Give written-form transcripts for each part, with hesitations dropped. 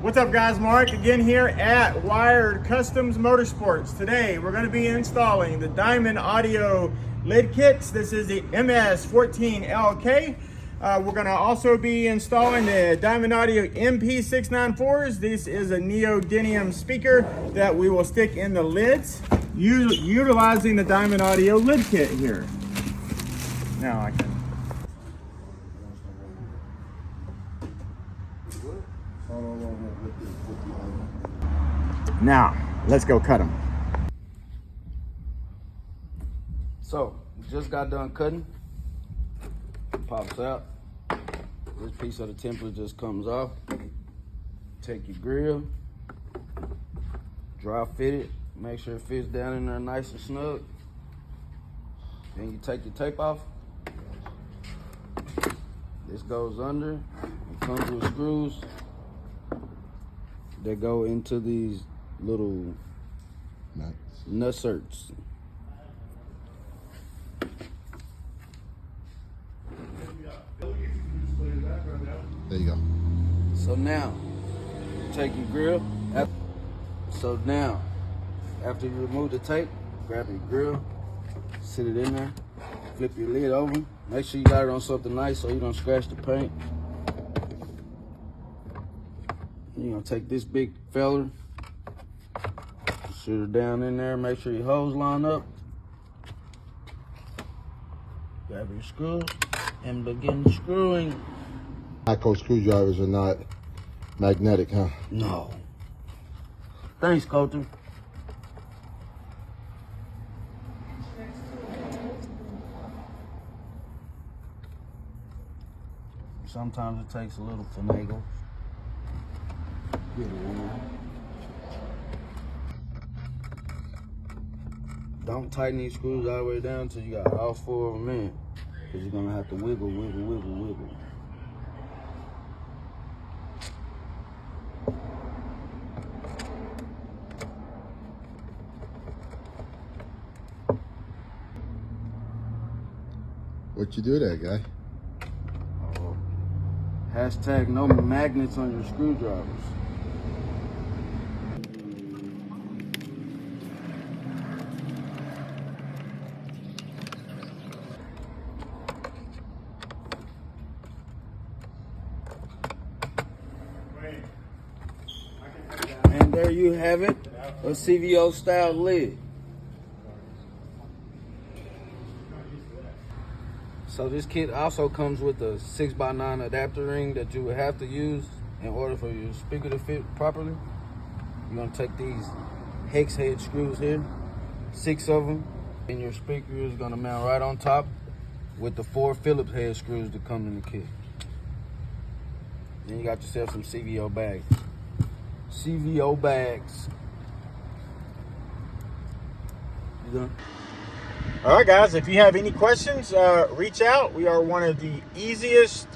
What's up guys, Mark again here at Wired Customs Motorsports. Today we're going to be installing the Diamond Audio lid kits. This is the MS14LK. We're going to also be installing the Diamond Audio MP694s. This is a neodymium speaker that we will stick in the lids utilizing the Diamond Audio lid kit here. Now I can. Now, let's go cut them. So, just got done cutting. Pops out. This piece of the template just comes off. Take your grill, dry fit it, make sure it fits down in there nice and snug. Then you take your tape off. This goes under. It comes with screws that go into these little nutserts. There you go. So now, take your grill. So now, after you remove the tape, grab your grill, sit it in there, flip your lid over. Make sure you got it on something nice so you don't scratch the paint. You're gonna take this big feller, shoot it down in there, make sure your hose line up. Grab your screw and begin screwing. Micro screwdrivers are not magnetic, huh? No. Thanks, Colton. Sometimes it takes a little finagle. Get it in there. Don't tighten these screws all the way down until you got all four of them in, because you're gonna have to wiggle, wiggle, wiggle, wiggle. What you do there, guy? Hashtag no magnets on your screwdrivers. And there you have it, a CVO style lid. So this kit also comes with a 6x9 adapter ring that you would have to use in order for your speaker to fit properly. You're gonna take these hex head screws here, 6 of them, and your speaker is gonna mount right on top with the 4 Phillips head screws that come in the kit. Then you got yourself some CVO bags. CVO bags. You done? All right, guys, if you have any questions, reach out. We are one of the easiest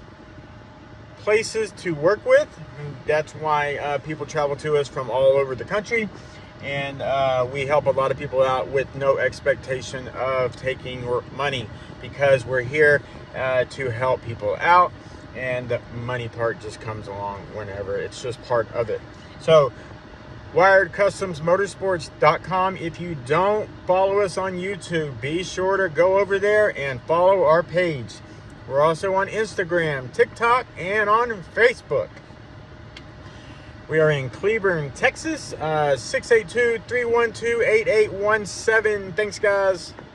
places to work with. That's why people travel to us from all over the country. And we help a lot of people out with no expectation of taking money, because we're here to help people out. And the money part just comes along whenever. It's just part of it. So, WiredCustomsMotorsports.com. If you don't follow us on YouTube, be sure to go over there and follow our page. We're also on Instagram, TikTok, and on Facebook. We are in Cleburne, Texas, 682-312-8817. Thanks, guys.